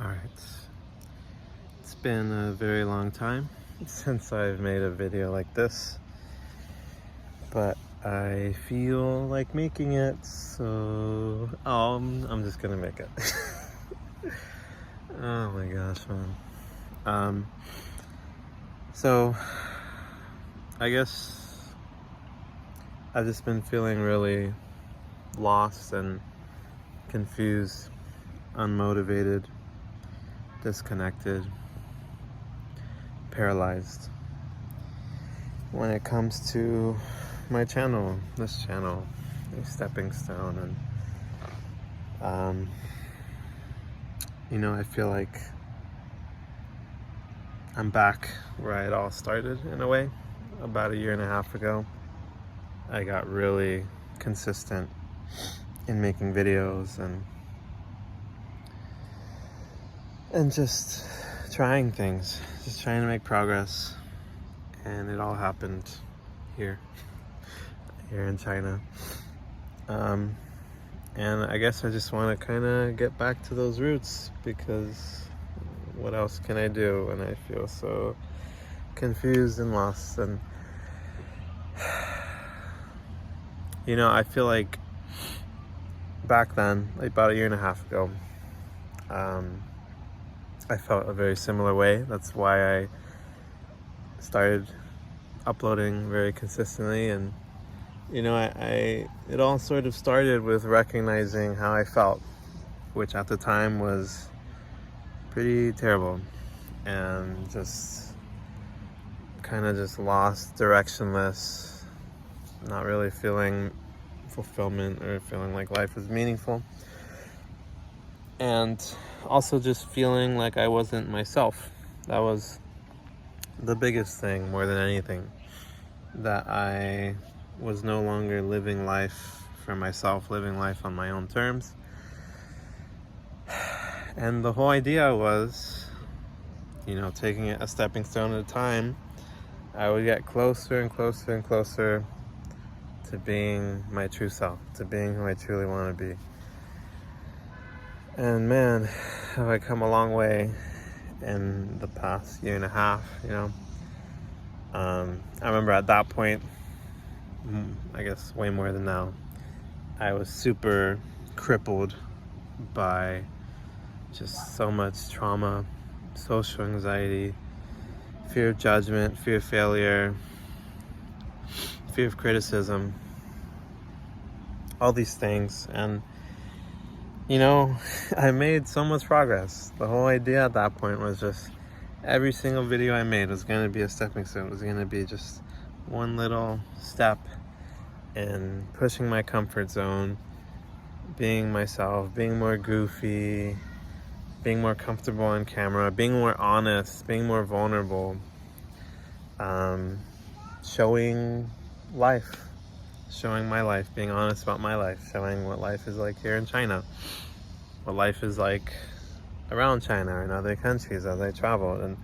Alright, it's been a very long time since I've made a video like this, but I feel like making it, so I'm just gonna make it. Oh my gosh, man. So I guess I've just been feeling really lost and confused, unmotivated, disconnected, paralyzed when it comes to my channel, this channel, a stepping stone. And I feel like I'm back where it all started in a way. About 1.5 years ago, I got really consistent in making videos and just trying things, just trying to make progress. And it all happened here in China. And I guess I just want to kind of get back to those roots, because what else can I do when I feel so confused and lost? And I feel like back then, like about 1.5 years ago, I felt a very similar way. That's why I started uploading very consistently. And it all sort of started with recognizing how I felt, which at the time was pretty terrible, and just kind of just lost, directionless, not really feeling fulfillment or feeling like life was meaningful, and also just feeling like I wasn't myself. That was the biggest thing, more than anything, that I was no longer living life for myself, living life on my own terms. And the whole idea was, taking it a stepping stone at a time, I would get closer and closer and closer to being my true self, to being who I truly want to be. And man, have I come a long way in the past 1.5 years, I remember at that point, I guess way more than now, I was super crippled by just so much trauma, social anxiety, fear of judgment, fear of failure, fear of criticism, all these things. And I made so much progress. The whole idea at that point was just every single video I made was going to be a stepping stone. It was going to be just one little step in pushing my comfort zone, being myself, being more goofy, being more comfortable on camera, being more honest, being more vulnerable, showing life, showing my life, being honest about my life, showing what life is like here in China, what life is like around China or in other countries as I traveled. And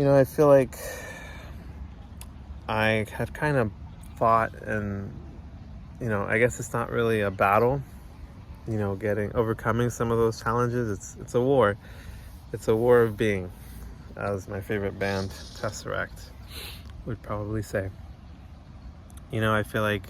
I feel like I had kind of fought, and I guess it's not really a battle, overcoming some of those challenges. It's a war. It's a war of being, as my favorite band Tesseract would probably say. I feel like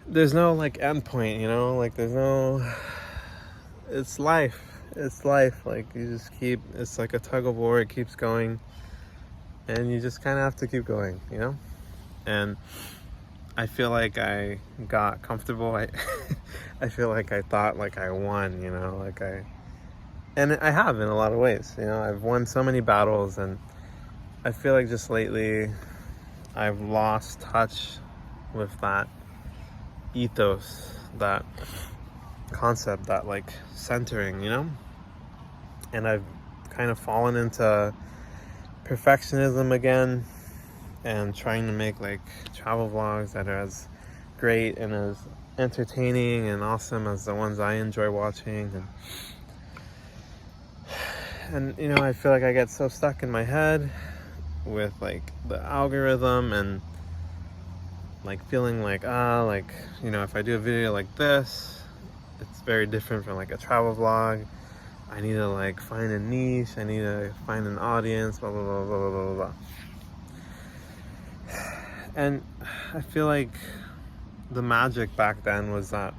there's no end point, there's no, it's life. Like you just it's like a tug of war. It keeps going, and you just kind of have to keep going, And I feel like I got comfortable. I feel like I thought like I won, and I have in a lot of ways. I've won so many battles, and I feel like just lately I've lost touch with that ethos, that concept, that centering, and I've kind of fallen into perfectionism again, and trying to make travel vlogs that are as great and as entertaining and awesome as the ones I enjoy watching. And I feel like I get so stuck in my head with the algorithm, and feeling if I do a video like this, it's very different from a travel vlog. I need to like find a niche, I need to find an audience, blah, blah, blah, blah, blah, blah, blah. And I feel like the magic back then was that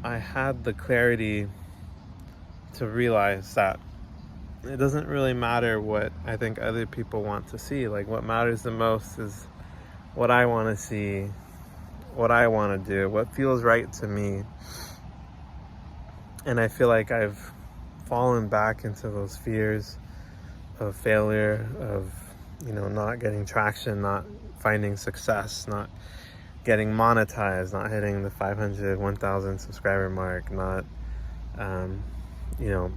I had the clarity to realize that it doesn't really matter what I think other people want to see. Like, what matters the most is what I want to see, what I want to do, what feels right to me. And I feel like I've fallen back into those fears of failure, of, you know, not getting traction, not finding success, not getting monetized, not hitting the 500, 1,000 subscriber mark, not, you know,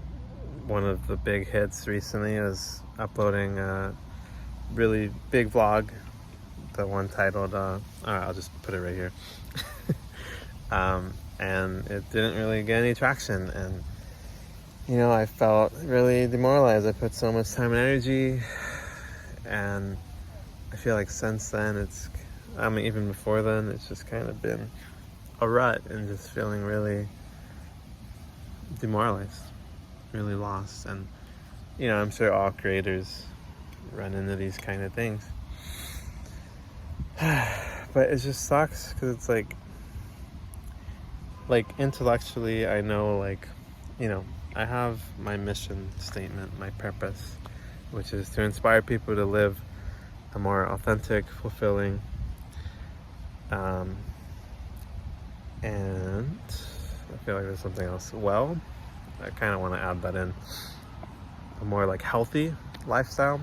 one of the big hits recently was uploading a really big vlog, the one titled, all right, I'll just put it right here. And it didn't really get any traction, and you know, I felt really demoralized. I put so much time and energy, and I feel like since then even before then, it's just kind of been a rut and just feeling really demoralized, really lost. And you know, I'm sure all creators run into these kind of things. But it just sucks because it's like intellectually I know, like, you know, I have my mission statement, my purpose, which is to inspire people to live a more authentic, fulfilling, and I feel like there's something else. Well, I kind of want to add that in, a more like healthy lifestyle,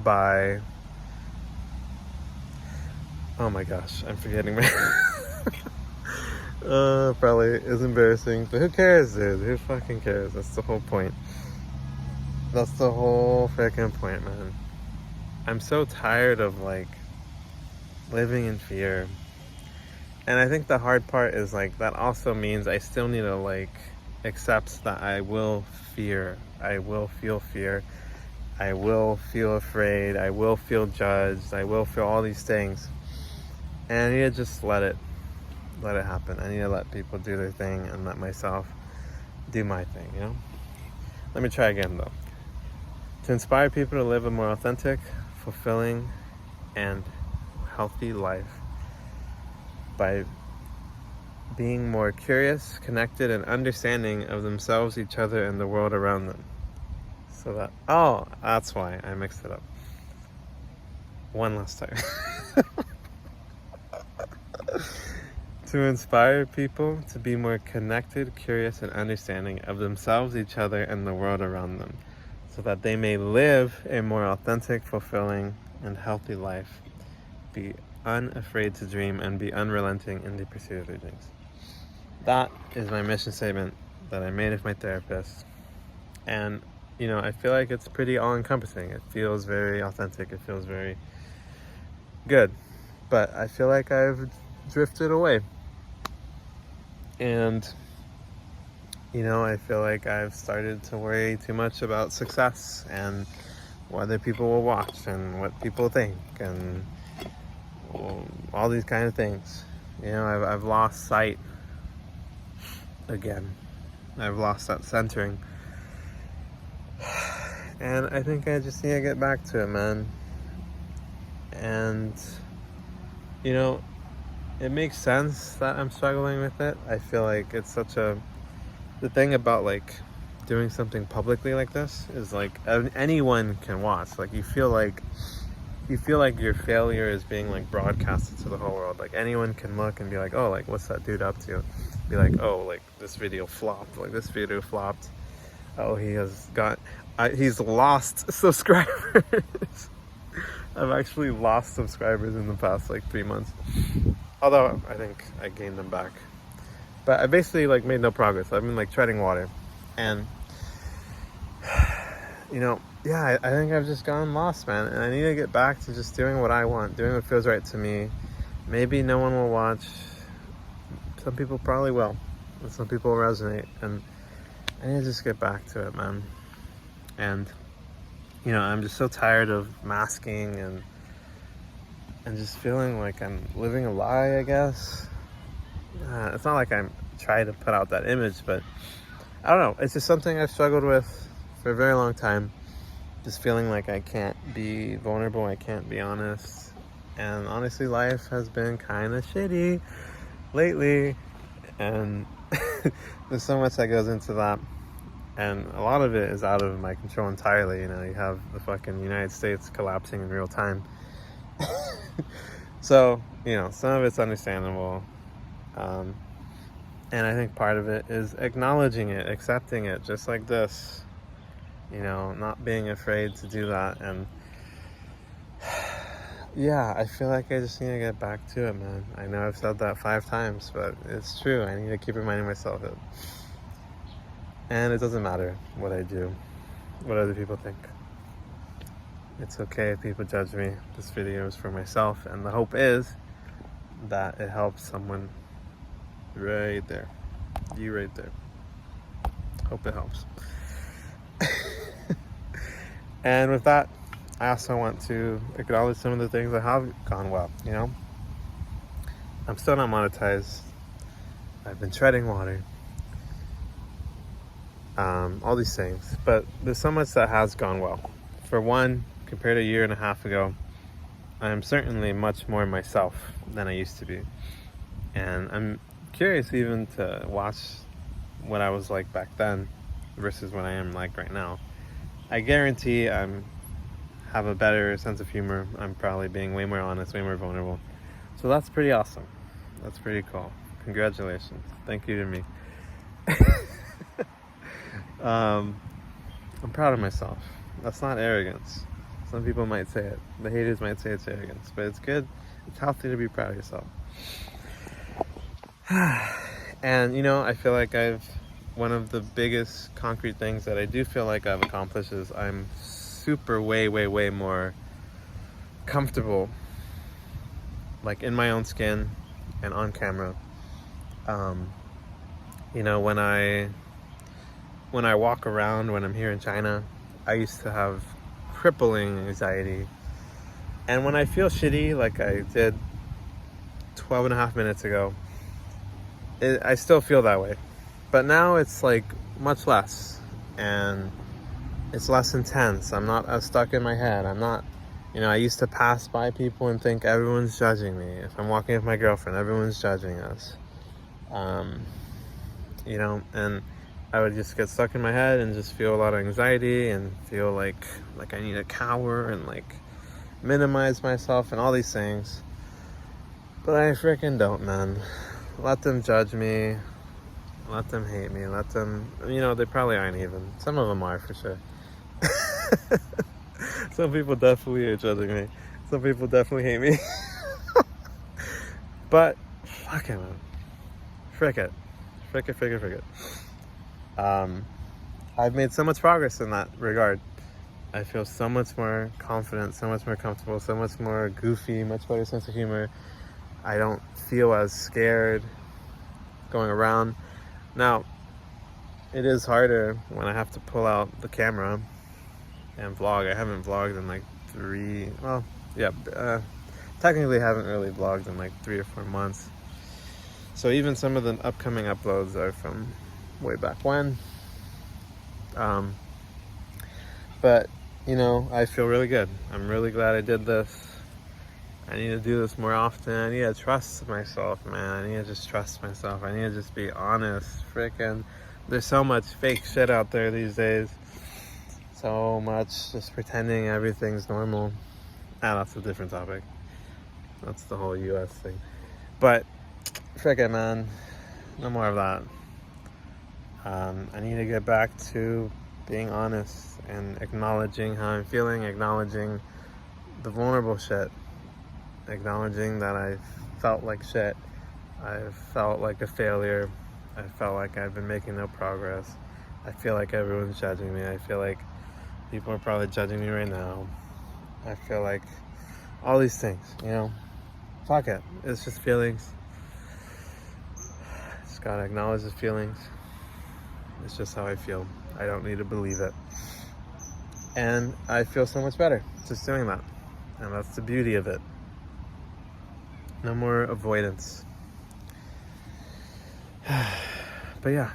by, oh my gosh, I'm forgetting my probably is embarrassing, but who cares, dude? Who fucking cares? That's the whole point. That's the whole freaking point, man. I'm so tired of like living in fear. And I think the hard part is like that also means I still need to like accept that I will fear. I will feel fear. I will feel afraid. I will feel judged. I will feel all these things. And I need to just let it happen. I need to let people do their thing and let myself do my thing, you know? Let me try again though. To inspire people to live a more authentic, fulfilling, and healthy life by being more curious, connected, and understanding of themselves, each other, and the world around them. So that, oh, that's why I mixed it up. One last time. To inspire people to be more connected, curious, and understanding of themselves, each other, and the world around them, so that they may live a more authentic, fulfilling, and healthy life, be unafraid to dream, and be unrelenting in the pursuit of their dreams. That is my mission statement that I made with my therapist. And, you know, I feel like it's pretty all-encompassing. It feels very authentic. It feels very good. But I feel like I've drifted away. And, you know, I feel like I've started to worry too much about success and whether people will watch and what people think and all these kind of things. You know, I've lost sight again. I've lost that centering. And I think I just need to get back to it, man. And, you know, it makes sense that I'm struggling with it. I feel like it's such the thing about like doing something publicly like this is like anyone can watch. Like you feel like your failure is being like broadcasted to the whole world. Like anyone can look and be like, oh, like what's that dude up to? Be like, oh, like this video flopped. Like this video flopped. Oh, he's lost subscribers. I've actually lost subscribers in the past like 3 months. Although I think I gained them back. But I basically like made no progress. I've been like treading water. And, you know, yeah, I think I've just gotten lost, man. And I need to get back to just doing what I want, doing what feels right to me. Maybe no one will watch. Some people probably will. And some people will resonate. And I need to just get back to it, man. And, you know, I'm just so tired of masking and just feeling like I'm living a lie, I guess. It's not like I'm try to put out that image, but I don't know. It's just something I've struggled with for a very long time. Just feeling like I can't be vulnerable, I can't be honest. And honestly, life has been kind of shitty lately. And there's so much that goes into that. And a lot of it is out of my control entirely. You know, you have the fucking United States collapsing in real time. So, you know, some of it's understandable. And I think part of it is acknowledging it, accepting it, just like this. You know, not being afraid to do that. And yeah, I feel like I just need to get back to it, man. I know I've said that 5 times, but it's true. I need to keep reminding myself it. And it doesn't matter what I do, what other people think. It's okay if people judge me. This video is for myself, and the hope is that it helps someone right there. You right there. Hope it helps. And with that, I also want to acknowledge some of the things that have gone well, you know? I'm still not monetized. I've been treading water. All these things. But there's so much that has gone well. For one, compared to a year and a half ago, I am certainly much more myself than I used to be. And I'm curious even to watch what I was like back then versus what I am like right now. I guarantee I'm have a better sense of humor. I'm probably being way more honest, way more vulnerable. So that's pretty awesome. That's pretty cool. Congratulations. Thank you to me. I'm proud of myself. That's not arrogance. Some people might say it. The haters might say it's arrogance, but it's good. It's healthy to be proud of yourself. And you know, I feel like one of the biggest concrete things that I do feel like I've accomplished is I'm super way more comfortable, like in my own skin and on camera. You know, when I walk around, when I'm here in China, I used to have crippling anxiety. And when I feel shitty, like I did 12 and a half minutes ago, I still feel that way. But now it's like much less. And it's less intense. I'm not as stuck in my head. I'm not, you know, I used to pass by people and think everyone's judging me. If I'm walking with my girlfriend, everyone's judging us. You know, and I would just get stuck in my head and just feel a lot of anxiety and feel like I need to cower and like minimize myself and all these things. But I freaking don't, man. Let them judge me. Let them hate me. Let them, you know, they probably aren't even. Some of them are for sure. Some people definitely are judging me. Some people definitely hate me. But fuck it, man. Frick it. I've made so much progress in that regard. I feel so much more confident, so much more comfortable, so much more goofy, much better sense of humor. I don't feel as scared going around. Now, it is harder when I have to pull out the camera and vlog. I haven't vlogged in like technically haven't really vlogged in like 3 or 4 months. So even some of the upcoming uploads are from way back when. But, you know, I feel really good. I'm really glad I did this. I need to do this more often. I need to trust myself, man. I need to just trust myself. I need to just be honest. Freaking, there's so much fake shit out there these days. So much just pretending everything's normal. That's a different topic. That's the whole US thing. But, frickin', man, no more of that. I need to get back to being honest and acknowledging how I'm feeling, acknowledging the vulnerable shit, acknowledging that I felt like shit. I felt like a failure. I felt like I've been making no progress. I feel like everyone's judging me. I feel like people are probably judging me right now. I feel like all these things, you know. Fuck it. It's just feelings. Just gotta acknowledge the feelings. It's just how I feel. I don't need to believe it. And I feel so much better just doing that. And that's the beauty of it. No more avoidance. But yeah,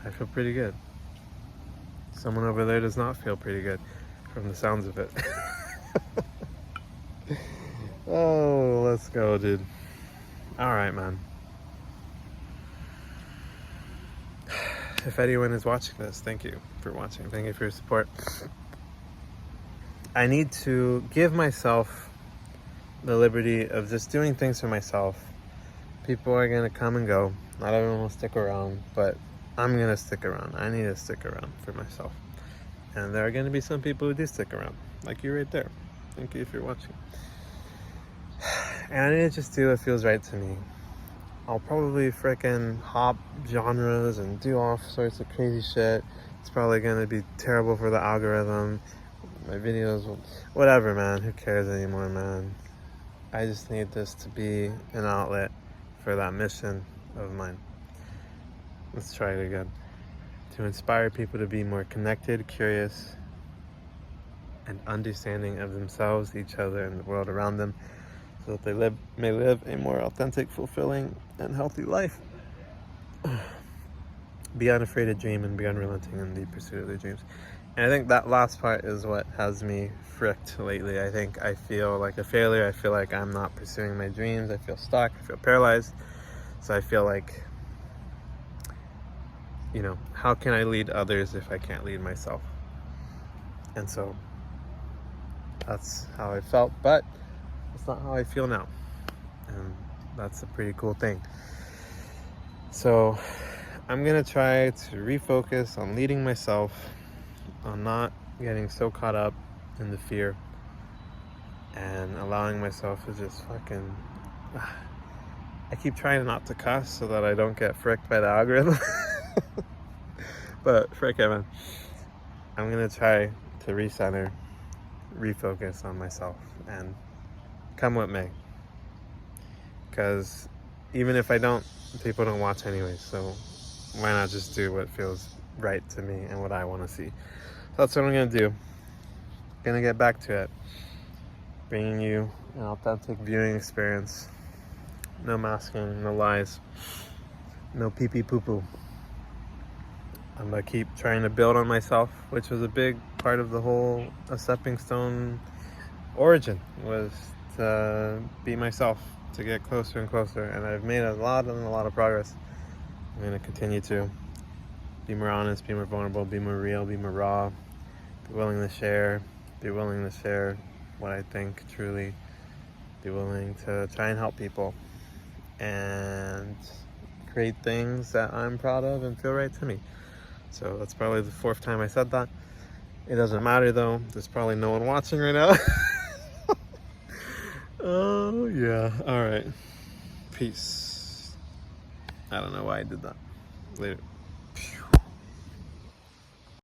I feel pretty good. Someone over there does not feel pretty good from the sounds of it. Oh, let's go, dude. All right, man. If anyone is watching this, thank you for watching. Thank you for your support. I need to give myself the liberty of just doing things for myself. People are going to come and go. Not everyone will stick around, but I'm going to stick around. I need to stick around for myself. And there are going to be some people who do stick around, like you right there. Thank you if you're watching. And I need to just do what feels right to me. I'll probably frickin' hop genres and do all sorts of crazy shit. It's probably going to be terrible for the algorithm. My videos will... Whatever, man. Who cares anymore, man? I just need this to be an outlet for that mission of mine. Let's try it again. To inspire people to be more connected, curious, and understanding of themselves, each other, and the world around them, so that they may live a more authentic, fulfilling, and healthy life. Be unafraid to dream and be unrelenting in the pursuit of their dreams. And I think that last part is what has me fricked lately. I think I feel like a failure. I feel like I'm not pursuing my dreams. I feel stuck. I feel paralyzed. So I feel like, you know, how can I lead others if I can't lead myself? And so that's how I felt, but it's not how I feel now. And that's a pretty cool thing. So I'm gonna try to refocus on leading myself, on not getting so caught up in the fear, and allowing myself to just fucking... I keep trying not to cuss so that I don't get fricked by the algorithm. But frick it, man. I'm gonna try to recenter, refocus on myself, and come what may. Because even if I don't, people don't watch anyway, so why not just do what feels right to me and what I want to see? So that's what I'm gonna do. Gonna get back to it. Bringing you an authentic viewing experience. No masking, no lies, no pee-pee poo-poo. I'm gonna keep trying to build on myself, which was a big part of the whole A Stepping Stone origin, was to be myself, to get closer and closer, and I've made a lot of progress. I'm gonna continue to be more honest, be more vulnerable, be more real, be more raw, be willing to share what I think truly, be willing to try and help people, and create things that I'm proud of and feel right to me. So that's probably the 4th time I said that. It doesn't matter though, there's probably no one watching right now. Oh yeah, alright. Peace. I don't know why I did that. Later.